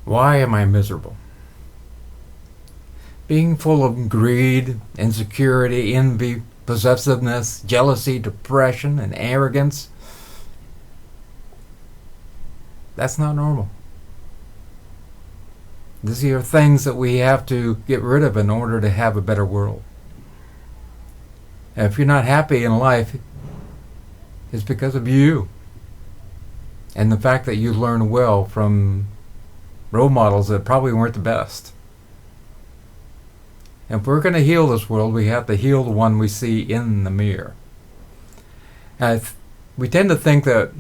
Why am I miserable? Being full of greed, insecurity, envy, possessiveness, jealousy, depression, and arrogance, that's not normal. These are things that we have to get rid of in order to have a better world. And if you're not happy in life, it's because of you. And the fact that you learn well from role models that probably weren't the best. And if we're going to heal this world, we have to heal the one we see in the mirror. And we tend to think that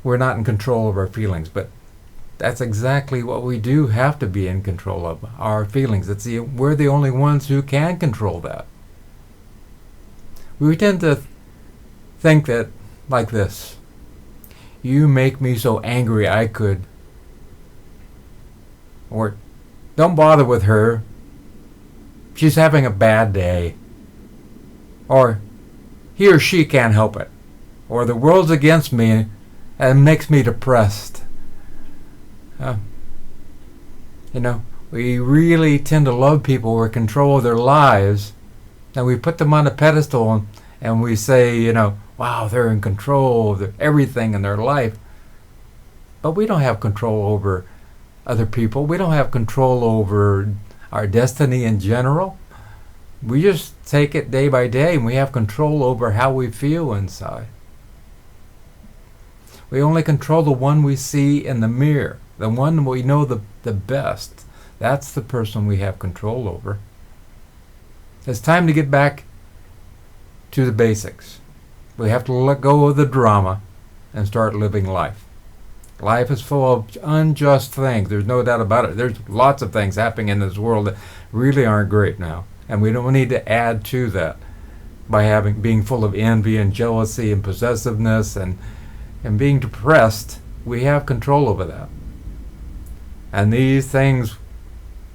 we're not in control of our feelings, but that's exactly what we do have to be in control of, our feelings. We're the only ones who can control that. We tend to think that like this: you make me so angry I could, or don't bother with her, she's having a bad day, or he or she can't help it, or the world's against me and makes me depressed. We really tend to love people who are in control of their lives, and we put them on a pedestal and we say, wow, they're in control of everything in their life. But we don't have control over other people. We don't have control over our destiny in general. We just take it day by day, and we have control over how we feel inside. We only control the one we see in the mirror, the one we know the best. That's the person we have control over. It's time to get back to the basics. We have to let go of the drama and start living life. Life is full of unjust things. There's no doubt about it. There's lots of things happening in this world that really aren't great now. And we don't need to add to that by being full of envy and jealousy and possessiveness and being depressed. We have control over that. And these things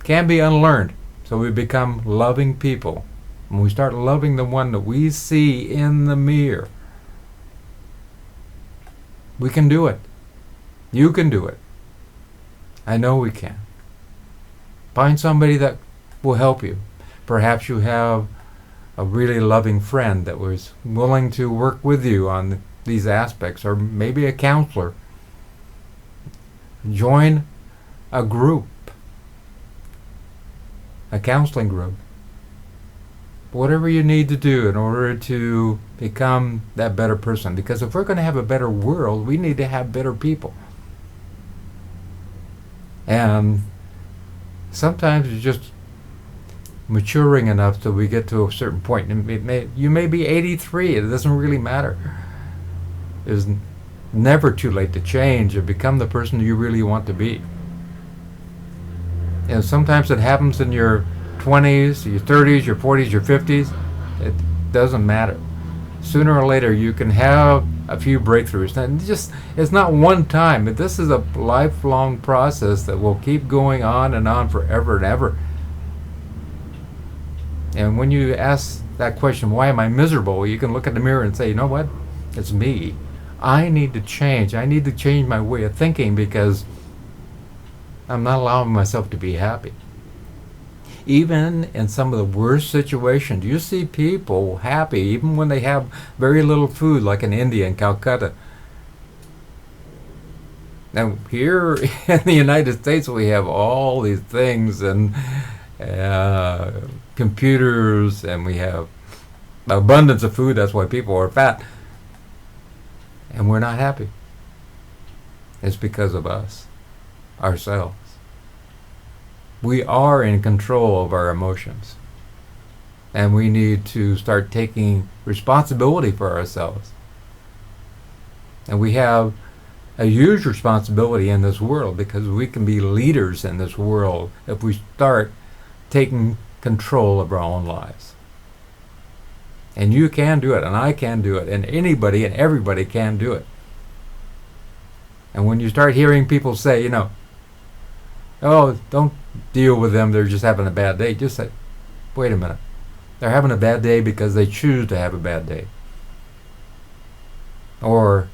can be unlearned. So we become loving people. When we start loving the one that we see in the mirror, we can do it. You can do it. I know we can. Find somebody that will help you. Perhaps you have a really loving friend that was willing to work with you on these aspects, or maybe a counselor. Join a group, a counseling group. Whatever you need to do in order to become that better person. Because if we're going to have a better world, we need to have better people. And sometimes it's just maturing enough till we get to a certain point. You may be 83. It doesn't really matter. It's never too late to change and become the person you really want to be. And sometimes it happens in your 20s, your 30s, your 40s, your 50s. It doesn't matter. Sooner or later, you can have a few breakthroughs. And it's not one time. This is a lifelong process that will keep going on forever and ever. And when you ask that question, why am I miserable? You can look in the mirror and say, you know what? It's me. I need to change. I need to change my way of thinking because I'm not allowing myself to be happy. Even in some of the worst situations, you see people happy even when they have very little food, like in India and Calcutta. Now here in the United States, we have all these things and computers, and we have abundance of food. That's why people are fat. And we're not happy. It's because of us, ourselves. We are in control of our emotions. And we need to start taking responsibility for ourselves. And we have a huge responsibility in this world because we can be leaders in this world if we start taking control of our own lives. And you can do it, and I can do it, and anybody and everybody can do it. And when you start hearing people say, oh, don't deal with them, they're just having a bad day, just say, wait a minute. They're having a bad day because they choose to have a bad day. Or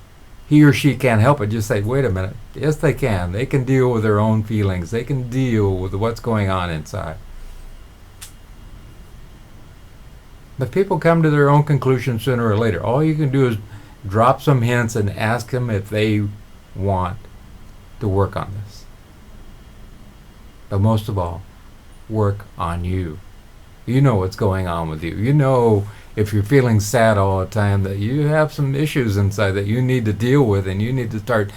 he or she can't help it, just say, wait a minute. Yes, they can. They can deal with their own feelings. They can deal with what's going on inside. But people come to their own conclusions sooner or later. All you can do is drop some hints and ask them if they want to work on this. But most of all, work on you. You know what's going on with you. You know if you're feeling sad all the time that you have some issues inside that you need to deal with, and you need to start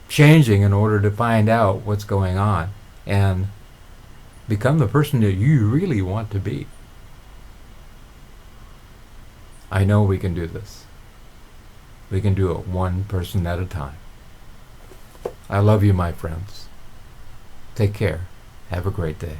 changing in order to find out what's going on and become the person that you really want to be. I know we can do this. We can do it one person at a time. I love you, my friends. Take care. Have a great day.